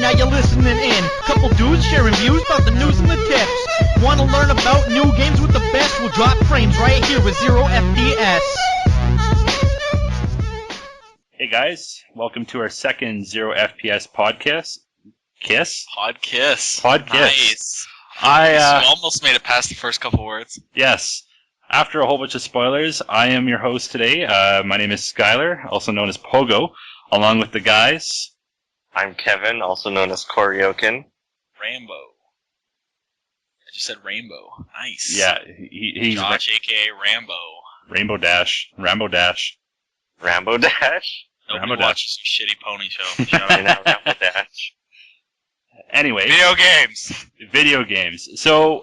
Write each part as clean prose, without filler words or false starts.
now you're listening in. Couple dudes sharing views about the news and the tips. Want to learn about new games with the best? We'll drop frames right here with 0 FPS. Hey guys, welcome to our second 0 FPS podcast. Podkiss. Nice. You almost made it past the first couple words. Yes. After a whole bunch of spoilers, I am your host today. My name is Skylar, also known as Pogo, along with the guys. I'm Kevin, also known as Koryokin. Rambo. I just said Rainbow. Nice. Yeah, he's Josh, a.k.a. Rambo. Rambo Dash. Rambo Dash? Nobody Rambo watches some shitty pony show. Shut I know, up. Rambo Dash. Anyway. Video games. So,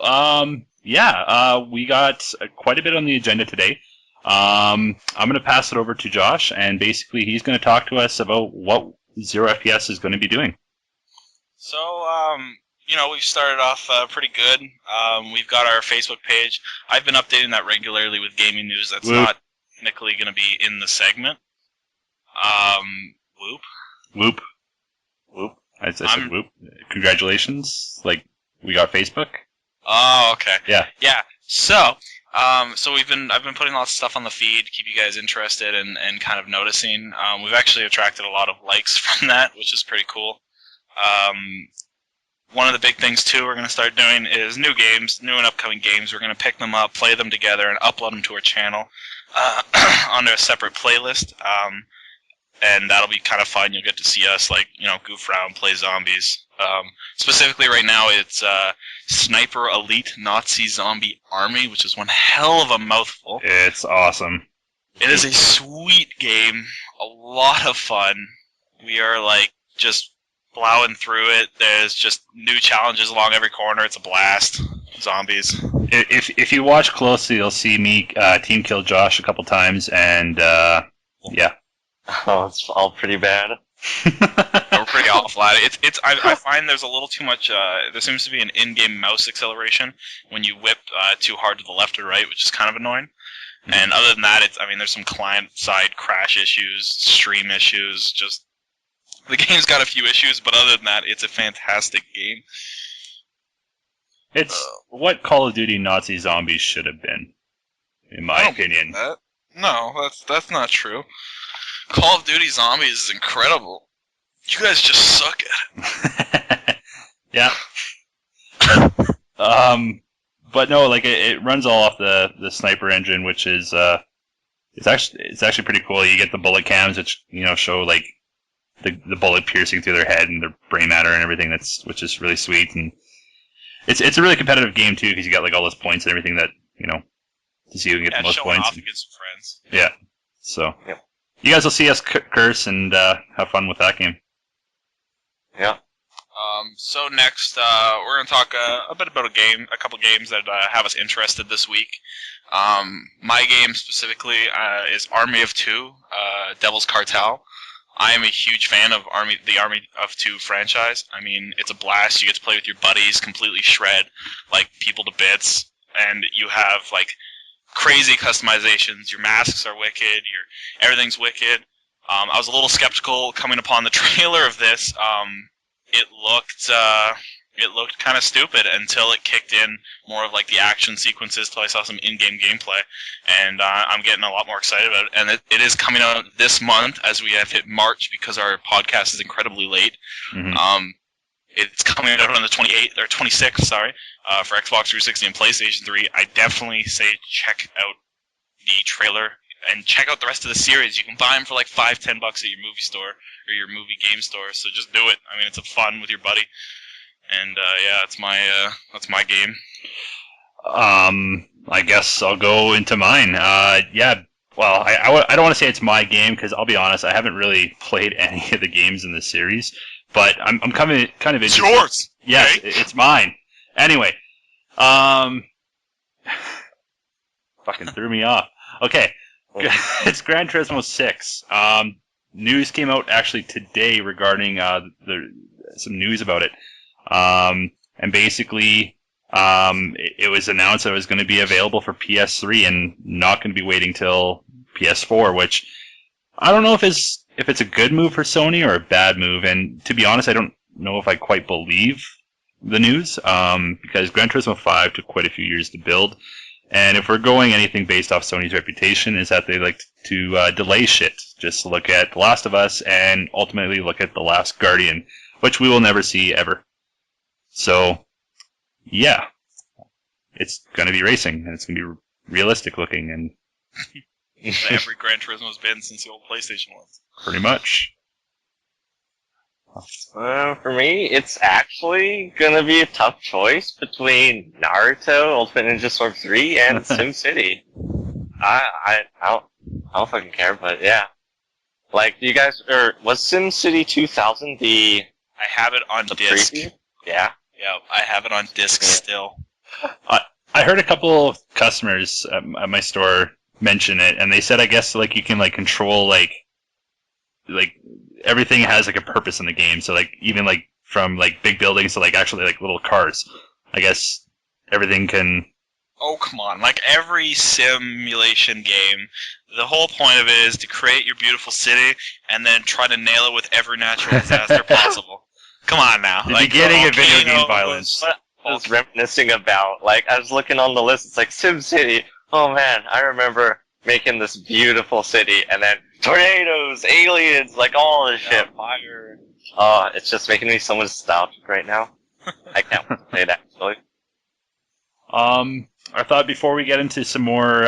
we got quite a bit on the agenda today. I'm going to pass it over to Josh, and basically he's going to talk to us about what 0 FPS is going to be doing. So, we've started off pretty good. We've got our Facebook page. I've been updating that regularly with gaming news. That's not technically going to be in the segment. Whoop. I said whoop. Congratulations. We got Facebook. Oh, okay. Yeah. So I've been putting lots of stuff on the feed to keep you guys interested and kind of noticing. We've actually attracted a lot of likes from that, which is pretty cool. One of the big things too we're going to start doing is new and upcoming games. We're going to pick them up, play them together, and upload them to our channel onto a separate playlist. And that'll be kind of fun. You'll get to see us, goof around, play zombies. Specifically right now, it's Sniper Elite Nazi Zombie Army, which is one hell of a mouthful. It's awesome. It is a sweet game, a lot of fun. We are, just plowing through it. There's just new challenges along every corner. It's a blast. Zombies. If you watch closely, you'll see me team kill Josh a couple times, and, yeah. Oh, it's all pretty bad. We're pretty awful at it. I find there's a little too much. There seems to be an in-game mouse acceleration when you whip too hard to the left or right, which is kind of annoying. Mm-hmm. And other than that, there's some client-side crash issues, stream issues. Just the game's got a few issues, but other than that, it's a fantastic game. It's what Call of Duty Nazi Zombies should have been, in my opinion. No, that's not true. Call of Duty Zombies is incredible. You guys just suck at it. Yeah. But no, it runs all off the sniper engine, which is it's actually pretty cool. You get the bullet cams, which show the bullet piercing through their head and their brain matter and everything. Which is really sweet, and it's a really competitive game too, because you got all those points and everything that to see who can get the most showing points. Off against some friends. Yeah. So. Yep. You guys will see us curse and have fun with that game. Yeah. So next, we're going to talk a bit about a couple games that have us interested this week. My game specifically is Army of Two, Devil's Cartel. I am a huge fan of the Army of Two franchise. I mean, it's a blast. You get to play with your buddies, completely shred people to bits, and you have crazy customizations. Your masks are wicked. Everything's wicked. I was a little skeptical coming upon the trailer of this. It looked kind of stupid until it kicked in more of the action sequences. Till I saw some in-game gameplay, and I'm getting a lot more excited about it. And it is coming out this month as we have hit March because our podcast is incredibly late. Mm-hmm. It's coming out on the 28th or 26th, sorry, for Xbox 360 and PlayStation 3. I definitely say check out the trailer and check out the rest of the series. You can buy them for $5-10 at your movie store or your movie game store. So just do it. I mean, it's a fun with your buddy. And that's my game. I guess I'll go into mine. Well, I don't want to say it's my game because I'll be honest, I haven't really played any of the games in the series. But I'm kind of interested. It's yours. Yes, okay? It's mine. Anyway, fucking threw me off. Okay, it's Gran Turismo 6. News came out actually today regarding some news about it. And basically, it was announced that it was going to be available for PS3 and not going to be waiting till PS4, which I don't know if it's a good move for Sony or a bad move. And to be honest, I don't know if I quite believe the news, because Gran Turismo 5 took quite a few years to build, and if we're going anything based off Sony's reputation, is that they like to delay shit. Just look at The Last of Us and ultimately look at The Last Guardian, which we will never see ever. So, yeah, it's going to be racing, and it's going to be realistic looking, and Every Gran Turismo's been since the old PlayStation ones. pretty much. For me, it's actually gonna be a tough choice between Naruto, Ultimate Ninja Storm 3, and SimCity. I don't fucking care, but yeah. Like, you guys, was SimCity 2000 I have it on the disc. preview? Yeah. Yeah, I have it on disc still. I heard a couple of customers at my store mention it, and they said, I guess, like, you can, like, control, like everything has, like, a purpose in the game. So, like, even, like, from, like, big buildings to, like, actually, like, little cars. I guess everything can... Oh, come on. Like every simulation game, the whole point of it is to create your beautiful city and then try to nail it with every natural disaster possible. Come on now. The beginning of video game violence. What I was reminiscing about, like, I was looking on the list, it's like SimCity. Oh man, I remember making this beautiful city, and then tornadoes, aliens, like all this shit, fire. Oh, it's just making me so nostalgic right now. I can't wait to play it, actually. I thought before we get into some more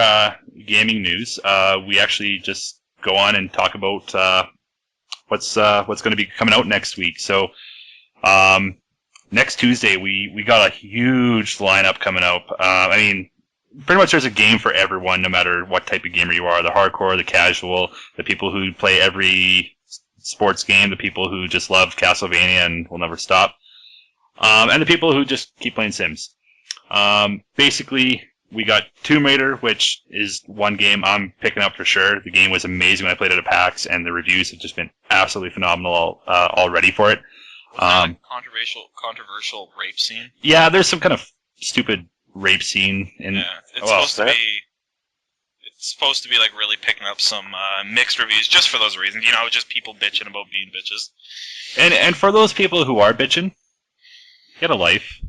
gaming news, we actually just go on and talk about what's going to be coming out next week. So, next Tuesday we got a huge lineup coming up. I mean, pretty much there's a game for everyone, no matter what type of gamer you are. The hardcore, the casual, the people who play every sports game, the people who just love Castlevania and will never stop, and the people who just keep playing Sims. Basically, we got Tomb Raider, which is one game I'm picking up for sure. The game was amazing when I played it at PAX, and the reviews have just been absolutely phenomenal already for it. Controversial rape scene. Yeah, there's some kind of stupid rape scene in. Yeah, it's supposed to be like really picking up some mixed reviews just for those reasons. You know, just people bitching about being bitches. And for those people who are bitching, get a life.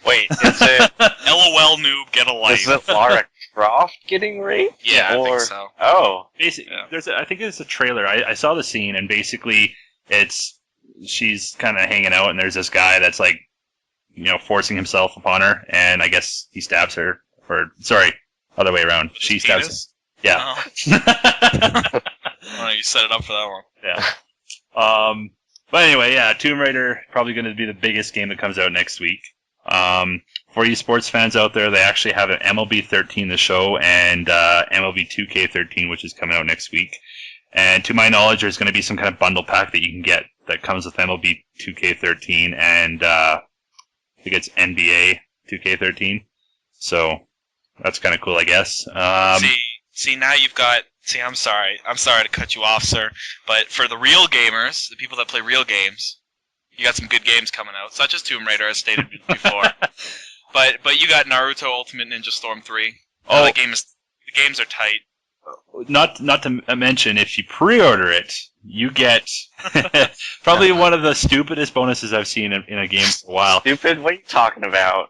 Wait, is it LOL noob, get a life. is it Lara Croft getting raped? Yeah, or... I think so. Oh. Basically, Yeah. I think it's a trailer. I saw the scene, and basically, she's kind of hanging out, and there's this guy that's like, you know, forcing himself upon her, and I guess he stabs her. Or sorry, other way around. She stabs him. Yeah. Oh. Oh, you set it up for that one. Yeah. But anyway, yeah, Tomb Raider probably going to be the biggest game that comes out next week. For you sports fans out there, they actually have an MLB 13 the show and MLB 2K13, which is coming out next week. And to my knowledge, there's going to be some kind of bundle pack that you can get that comes with MLB 2K13 and I think it's NBA 2K13. So that's kind of cool, I guess. See, now you've got. See, I'm sorry to cut you off, sir, but for the real gamers, the people that play real games, you got some good games coming out, such as Tomb Raider, as stated before. But you got Naruto Ultimate Ninja Storm 3. Oh, the games are tight. Not to mention, if you pre-order it, you get probably one of the stupidest bonuses I've seen in a game for a while. Stupid? What are you talking about?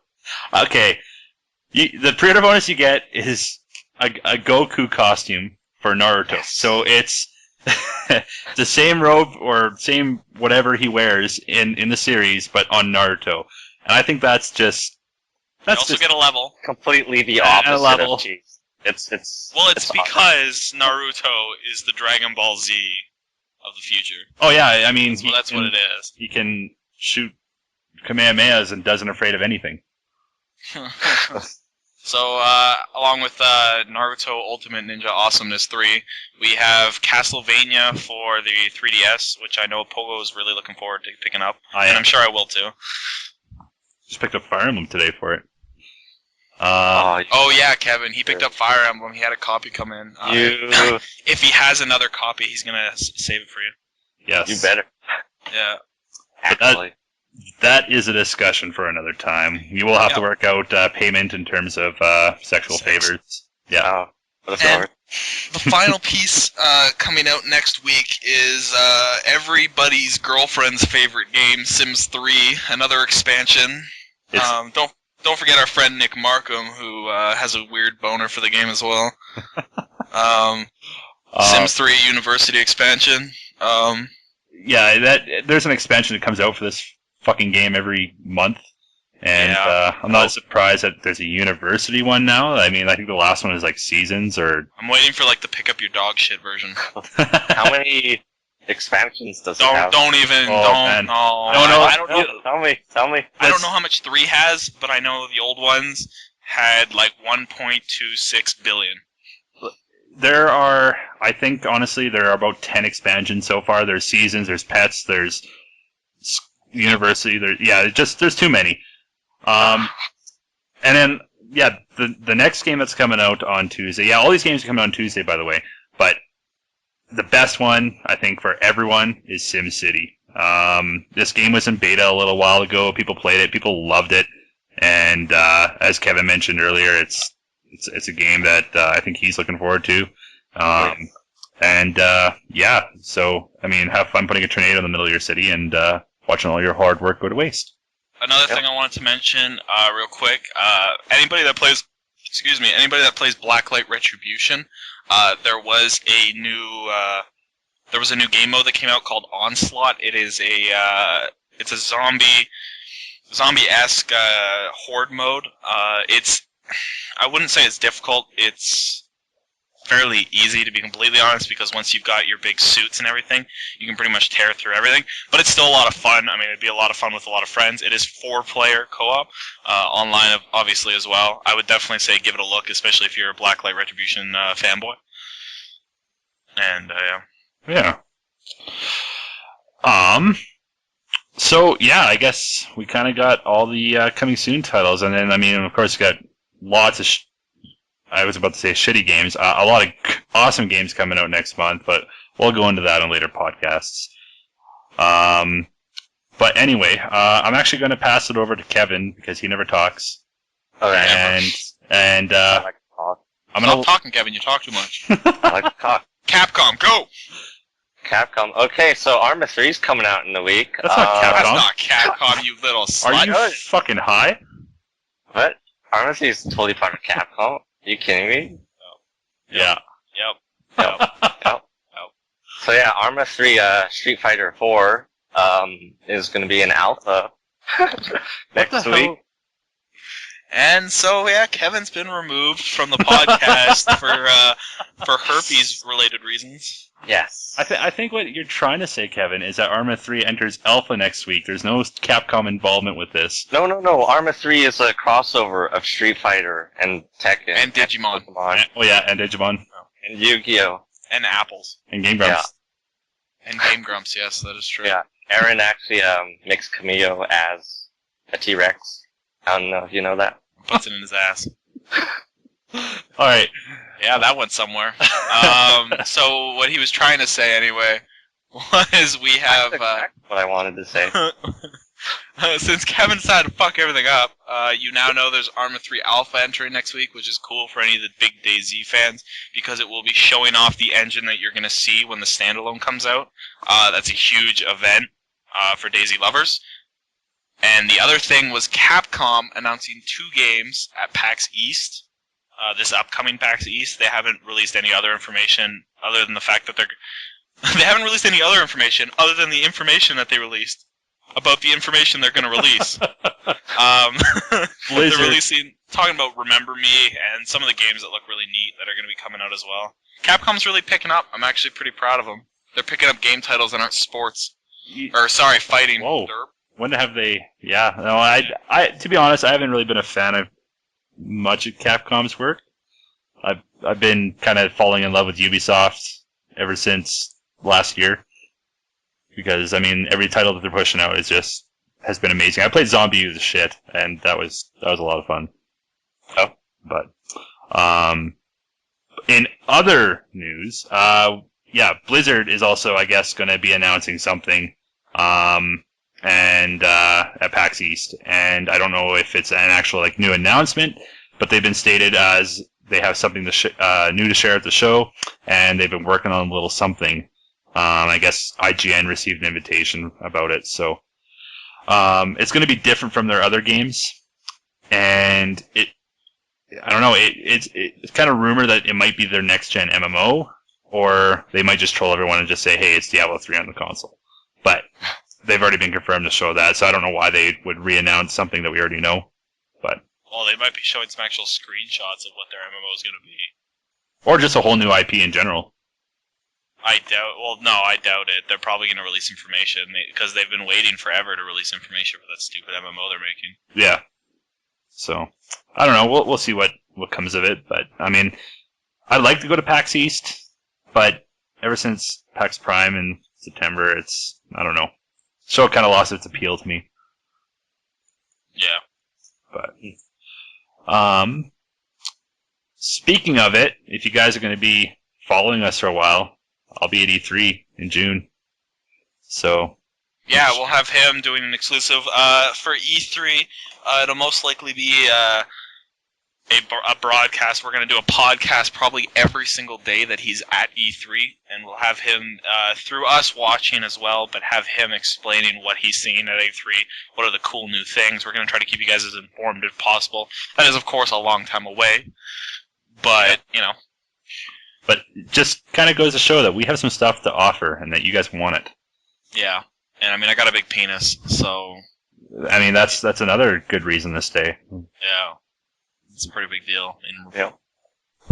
Okay, the pre-order bonus you get is a Goku costume for Naruto. Yes. So it's the same robe or same whatever he wears in the series, but on Naruto. And I think that's You also just get a level. Completely the a opposite level. of cheese. It's Well, it's awesome. because Naruto is the Dragon Ball Z of the future. Oh yeah, I mean That's what it is. He can shoot Kamehamehas and doesn't afraid of anything. So, along with Naruto Ultimate Ninja Awesomeness 3, we have Castlevania for the 3DS, which I know Pogo is really looking forward to picking up, and I'm sure I will too. Just picked up Fire Emblem today for it. Oh yeah, Kevin, he picked up Fire Emblem. He had a copy come in. If he has another copy, he's gonna save it for you. Yes. You better. Yeah. Actually. That is a discussion for another time. You will have to work out payment in terms of sexual favors. Yeah. But of course. The final piece coming out next week is everybody's girlfriend's favorite game, Sims 3, another expansion. Don't forget our friend Nick Markham, who has a weird boner for the game as well. Sims 3 University expansion. There's an expansion that comes out for this fucking game every month. And I'm not surprised that there's a university one now. I mean, I think the last one is like Seasons or... I'm waiting for like the pick up your dog shit version. How many expansions does it have? Don't even. Oh, don't. man. No. I don't know. Tell me. I don't know how much 3 has, but I know the old ones had like 1.26 billion. There are, I think, honestly, there are about 10 expansions so far. There's Seasons, there's Pets, there's University. There's too many. And then, the next game that's coming out on Tuesday. Yeah, all these games are coming out on Tuesday, by the way. But the best one, I think, for everyone is SimCity. This game was in beta a little while ago. People played it. People loved it. And as Kevin mentioned earlier, it's a game that I think he's looking forward to. So, I mean, have fun putting a tornado in the middle of your city and watching all your hard work go to waste. Another thing I wanted to mention, real quick, anybody that plays Blacklight Retribution, there was a new game mode that came out called Onslaught. It is it's a zombie-esque horde mode. I wouldn't say it's difficult. It's fairly easy, to be completely honest, because once you've got your big suits and everything, you can pretty much tear through everything. But it's still a lot of fun. I mean, it'd be a lot of fun with a lot of friends. It is 4-player co-op, online obviously as well. I would definitely say give it a look, especially if you're a Blacklight Retribution fanboy. And yeah. So yeah, I guess we kind of got all the coming soon titles, and then I mean, of course, we got lots of. I was about to say shitty games. A lot of awesome games coming out next month, but we'll go into that in later podcasts. But anyway, I'm actually going to pass it over to Kevin because he never talks. Okay. And I like to talk. Stop talking, Kevin. You talk too much. I like to talk. Capcom, go! Capcom. Okay, so Arma 3 is coming out in a week. That's not Capcom. That's not Capcom, you little slut. Are you fucking high? What? Arma 3 is totally part of Capcom. Are you kidding me? Yeah. Yep. So yeah, Arma 3, Street Fighter 4, is going to be an alpha next week. And so yeah, Kevin's been removed from the podcast for herpes-related reasons. Yes. I think what you're trying to say, Kevin, is that Arma 3 enters alpha next week. There's no Capcom involvement with this. No. Arma 3 is a crossover of Street Fighter and Tekken. And Digimon. And Digimon. And Yu-Gi-Oh! And apples. And Game Grumps. And Game Grumps, yes, that is true. Yeah. Aaron actually makes Camille as a T-Rex. I don't know if you know that. Puts it in his ass. Alright. Yeah, that went somewhere. So what he was trying to say anyway was we have... That's exactly what I wanted to say. Since Kevin decided to fuck everything up, you now know there's Arma 3 Alpha entering next week, which is cool for any of the big DayZ fans, because it will be showing off the engine that you're going to see when the standalone comes out. That's a huge event for DayZ lovers. And the other thing was Capcom announcing 2 games at PAX East. This upcoming PAX East, they haven't released any other information other than the fact that they haven't released any other information other than the information that they released about the information they're going to release. They're talking about Remember Me and some of the games that look really neat that are going to be coming out as well. Capcom's really picking up. I'm actually pretty proud of them. They're picking up game titles that aren't sports. Fighting. Whoa. Derp. When have they... Yeah, no, I to be honest, I haven't really been a fan of much of Capcom's work. I've been kind of falling in love with Ubisoft ever since last year. Because, I mean, every title that they're pushing out has been amazing. I played Zombie U the shit, and that was a lot of fun. Oh. But, in other news, Blizzard is also, I guess, going to be announcing something, at PAX East, and I don't know if it's an actual new announcement, but they've been stated as they have something new to share at the show, and they've been working on a little something. I guess IGN received an invitation about it, so it's going to be different from their other games, and I don't know. It's kind of rumored that it might be their next gen MMO, or they might just troll everyone and just say, "Hey, it's Diablo 3 on the console." But they've already been confirmed to show that, so I don't know why they would re-announce something that we already know. But well, they might be showing some actual screenshots of what their MMO is going to be, or just a whole new IP in general. I doubt it. They're probably going to release information because they've been waiting forever to release information for that stupid MMO they're making. Yeah. So I don't know. We'll see what comes of it. But I mean, I'd like to go to PAX East, but ever since PAX Prime in September, I don't know. The show kind of lost its appeal to me. Yeah. But speaking of it, if you guys are going to be following us for a while, I'll be at E3 in June. So yeah, we'll have him doing an exclusive for E3. It'll most likely be a broadcast. We're going to do a podcast probably every single day that he's at E3, and we'll have him through us watching as well, but have him explaining what he's seeing at E3, what are the cool new things. We're going to try to keep you guys as informed as possible. That is, of course, a long time away, but, you know. But it just kind of goes to show that we have some stuff to offer and that you guys want it. Yeah. And I mean, I got a big penis, so. I mean, that's another good reason to stay. Yeah. It's a pretty big deal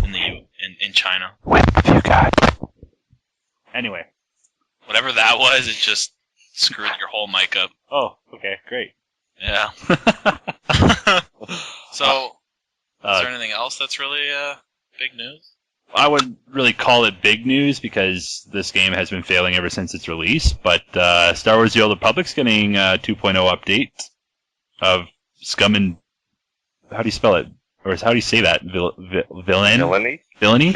in China. What have you got? Anyway. Whatever that was, it just screwed your whole mic up. Oh, okay, great. Yeah. So, is there anything else that's really big news? I wouldn't really call it big news because this game has been failing ever since its release, but Star Wars The Old Republic's getting a 2.0 update of Scum and... How do you spell it? Or how do you say that? Villainy? Villainy?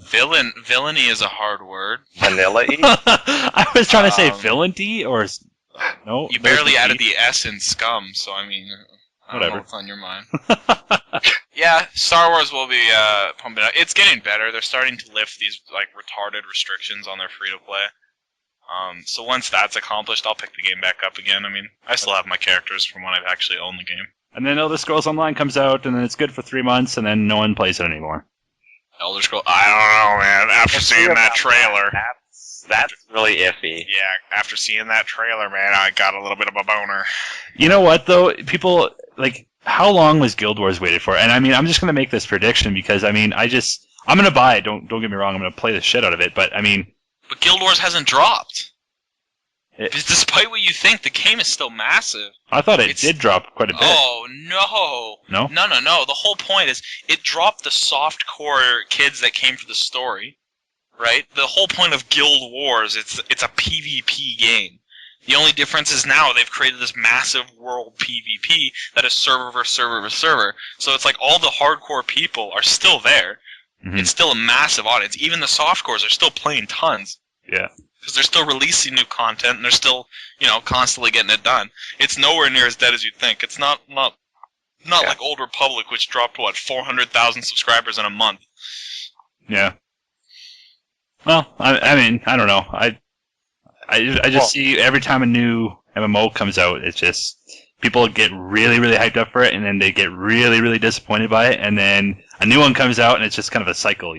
Villainy is a hard word. Vanilla-y? I was trying to say villainy, or... No? You barely added the S in Scum, so I mean... I don't know what's on your mind. Yeah, Star Wars will be pumping out. It's getting better. They're starting to lift these like retarded restrictions on their free-to-play. So once that's accomplished, I'll pick the game back up again. I mean, I still have my characters from when I've actually owned the game. And then Elder Scrolls Online comes out, and then it's good for 3 months, and then no one plays it anymore. Elder Scrolls... I don't know, man. After seeing that trailer... That's really iffy. Yeah, after seeing that trailer, man, I got a little bit of a boner. You know what, though? People, like, how long was Guild Wars waited for? And I mean, I'm just going to make this prediction because, I mean, I'm going to buy it. Don't get me wrong. I'm going to play the shit out of it. But, I mean... But Guild Wars hasn't dropped. Despite what you think, the game is still massive. I thought it did drop quite a bit. Oh, no. No? No. The whole point is it dropped the soft-core kids that came for the story. Right? The whole point of Guild Wars, it's a PvP game. The only difference is now they've created this massive world PvP that is server versus server versus server. So it's like all the hardcore people are still there. Mm-hmm. It's still a massive audience. Even the softcores are still playing tons. Yeah. Because they're still releasing new content and they're still, constantly getting it done. It's nowhere near as dead as you'd think. It's not like Old Republic, which dropped 400,000 subscribers in a month. Yeah. Well, I mean, I don't know. I just see every time a new MMO comes out, it's just people get really, really hyped up for it, and then they get really, really disappointed by it, and then a new one comes out, and it's just kind of a cycle,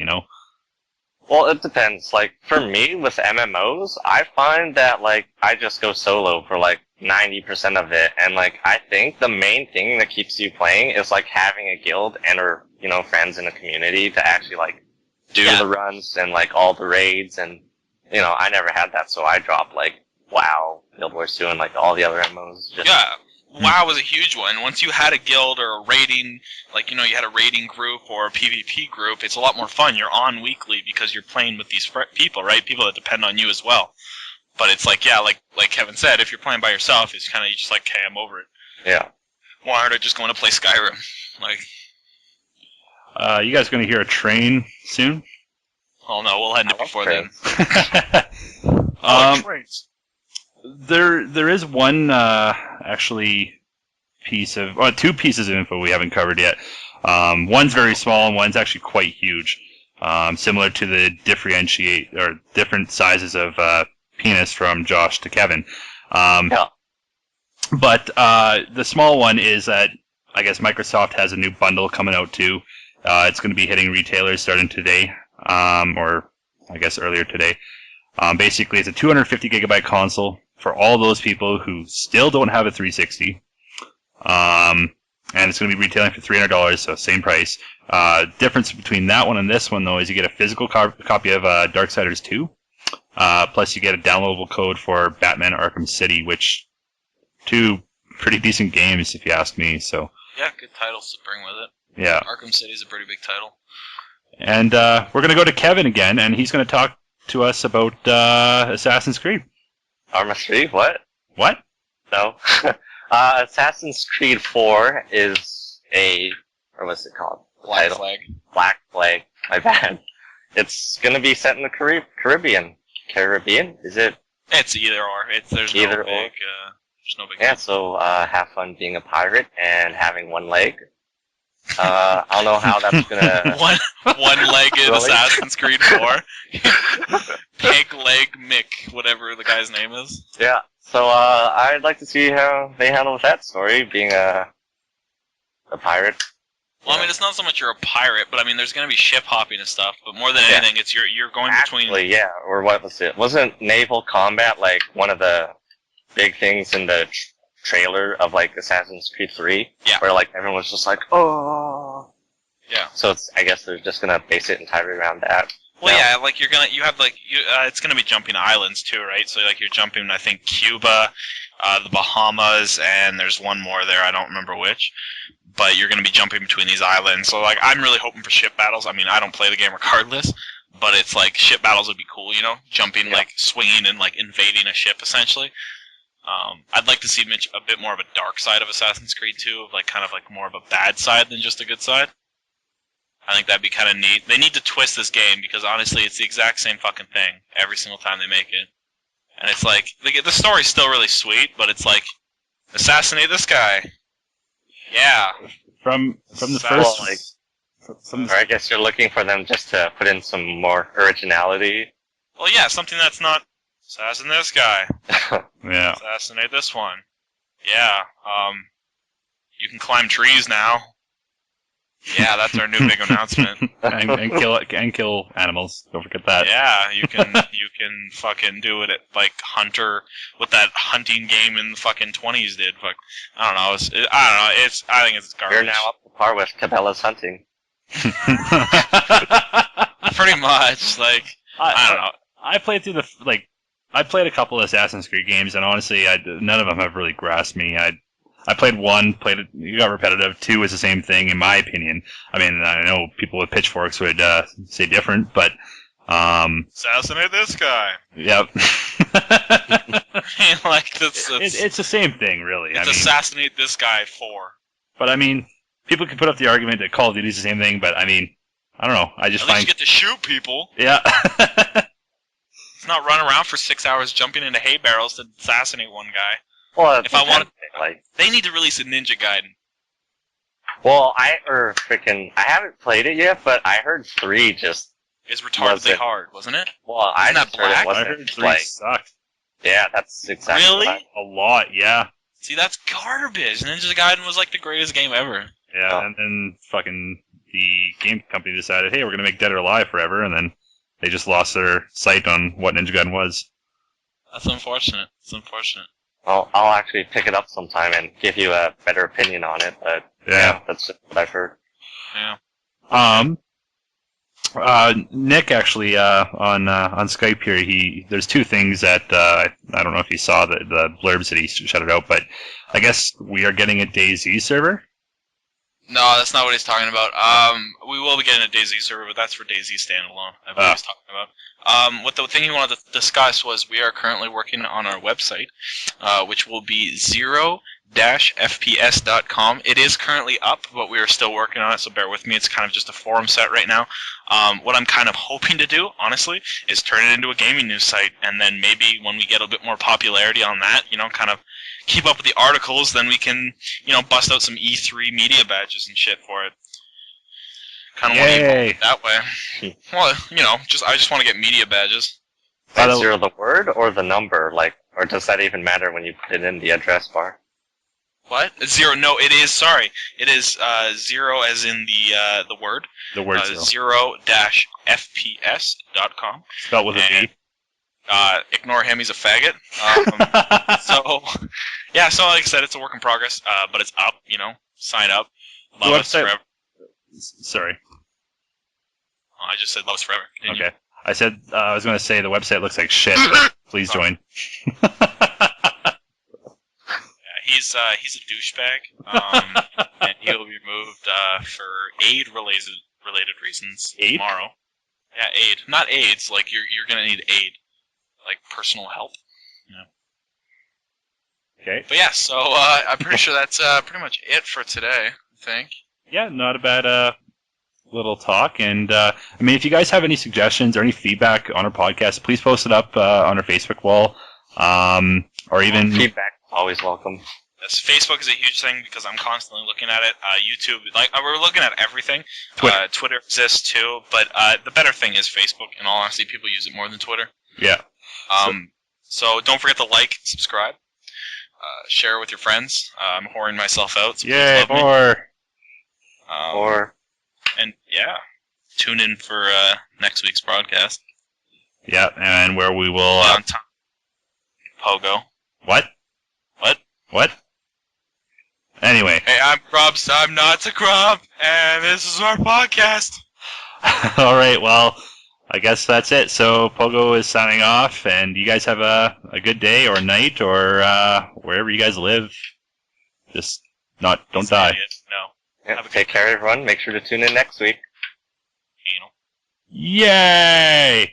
Well, it depends. Like, for me, with MMOs, I find that, like, I just go solo for, 90% of it, and, I think the main thing that keeps you playing is, having a guild or, friends in a community to actually, do the runs and all the raids, and I never had that, so I dropped WoW, Guild Wars 2, and all the other MMOs. WoW was a huge one. Once you had a guild or a raiding, you had a raiding group or a PvP group, it's a lot more fun. You're on weekly because you're playing with these people, right? People that depend on you as well. But it's like Kevin said, if you're playing by yourself, it's kind of you just okay, I'm over it. Yeah. Why aren't I just going to play Skyrim? You guys going to hear a train soon? Oh no, we'll end it before then. Trains. There is one actually piece of, two pieces of info we haven't covered yet. One's very small and one's actually quite huge, similar to the different sizes of penis from Josh to Kevin. Yeah. But the small one is that I guess Microsoft has a new bundle coming out too. It's going to be hitting retailers starting today, or I guess earlier today. Basically, it's a 250 gigabyte console for all those people who still don't have a 360. And it's going to be retailing for $300, so same price. Difference between that one and this one, though, is you get a physical copy of Darksiders 2. Plus, you get a downloadable code for Batman Arkham City, which two pretty decent games, if you ask me. So yeah, good titles to bring with it. Yeah, Arkham City is a pretty big title. And we're going to go to Kevin again, and he's going to talk to us about Assassin's Creed. Arma 3? What? What? No. Assassin's Creed 4 is or what's it called? Black Flag. Black Flag. My bad. It's gonna be set in the Caribbean. Caribbean? Is it? It's either or. There's no big. Yeah. So have fun being a pirate and having one leg. I don't know how that's gonna. One-legged Assassin's Creed 4. Peg leg Mick, whatever the guy's name is. Yeah. So I'd like to see how they handle that story, being a pirate. Well, I mean, it's not so much you're a pirate, but I mean, there's going to be ship hopping and stuff. But more than anything, it's you're going between. Actually, yeah. Or what was it? Wasn't naval combat like one of the big things in the trailer of like Assassin's Creed 3? Yeah. Where like everyone was just like, oh. Yeah. So I guess they're just gonna base it entirely around that. Well, yeah, like it's gonna be jumping islands too, right? So like you're jumping, I think Cuba, the Bahamas, and there's one more there. I don't remember which. But you're gonna be jumping between these islands. So like I'm really hoping for ship battles. I mean, I don't play the game regardless, but it's like ship battles would be cool, you know, jumping like swinging and like invading a ship essentially. I'd like to see a bit more of a dark side of Assassin's Creed 2, of like kind of like more of a bad side than just a good side. I think that'd be kind of neat. They need to twist this game because honestly, it's the exact same fucking thing every single time they make it. And it's like the story's still really sweet, but it's like assassinate this guy. Yeah. From the first, or I guess you're looking for them just to put in some more originality. Well, yeah, something that's not assassinate this guy. Yeah. Assassinate this one. Yeah. You can climb trees now. Yeah, that's our new big announcement. and kill animals. Don't forget that. Yeah, you can fucking do it at like Hunter, what that hunting game in the fucking 20s did. Fuck, I don't know. I think it's garbage. You're now up to par with Cabela's hunting. Pretty much. Like I don't know. I played through I played a couple of Assassin's Creed games, and honestly, none of them have really grasped me. I played one, it got repetitive. 2 is the same thing, in my opinion. I mean, I know people with pitchforks would say different, but assassinate this guy. Yep. Like it's the same thing, really. It's assassinate this guy 4. But I mean, people can put up the argument that Call of Duty is the same thing, but I mean, I don't know. I just At least you get to shoot people. Yeah. It's not run around for 6 hours jumping into hay barrels to assassinate one guy. Well, if I wanted, they need to release a Ninja Gaiden. Well, I haven't played it yet, but I heard 3 just is retardedly hard, wasn't it? Well, Isn't that black? I heard 3 sucked. Yeah, that's exactly really a lot. Yeah. See, that's garbage. Ninja Gaiden was like the greatest game ever. Yeah, and then fucking the game company decided, hey, we're gonna make Dead or Alive forever, and then they just lost their sight on what Ninja Gaiden was. That's unfortunate. It's unfortunate. Well, I'll actually pick it up sometime and give you a better opinion on it, but yeah that's just what I've heard. Yeah. Nick actually on Skype here, there's 2 things that I don't know if you saw the blurbs that he shouted out, but I guess we are getting a DayZ server. No, that's not what he's talking about. We will be getting a DayZ server, but that's for DayZ standalone. I believe he's talking about. What the thing he wanted to discuss was we are currently working on our website, which will be 0-fps.com. It is currently up, but we are still working on it, so bear with me. It's kind of just a forum set right now. What I'm kind of hoping to do, honestly, is turn it into a gaming news site, and then maybe when we get a bit more popularity on that, kind of keep up with the articles, then we can, bust out some E3 media badges and shit for it. Kind of want to evolve Yay. it that way. Well, I just want to get media badges. By the- 0 the word or the number, like, or does that even matter when you put it in the address bar? What? 0? No, it is. Sorry, it is 0 as in the word. The word 0-fps.com. spelled with a V. Ignore him, he's a faggot. So, yeah, so like I said, it's a work in progress, but it's up, sign up. Love us website- forever. Sorry. Oh, I just said love us forever. Continue. Okay. I said I was going to say the website looks like shit. But please join. He's a douchebag, and he'll be removed for aid-related reasons Aid? tomorrow. Yeah, aid. Not AIDS, like you're going to need aid. Like personal help. Okay. But yeah, so I'm pretty sure that's pretty much it for today, I think. Yeah, not a bad little talk. And I mean, if you guys have any suggestions or any feedback on our podcast, please post it up on our Facebook wall, or even Feedback is always welcome. Yes, Facebook is a huge thing because I'm constantly looking at it. YouTube, we're looking at everything. Twitter. Twitter exists too, but the better thing is Facebook. In all honesty, people use it more than Twitter. yeah. So don't forget to like, subscribe, share with your friends. I'm whoring myself out. So please Yay! love me. Or And yeah, tune in for next week's broadcast. yeah, and where we will On time. Pogo. what? What? What? Anyway. Hey, I'm Rob. I'm not to Grub, and this is our podcast. All right, well, I guess that's it. So Pogo is signing off, and you guys have a good day or night or wherever you guys live. Just don't die. Idiot. No. Yeah, take care, everyone. Make sure to tune in next week. Anal. Yay!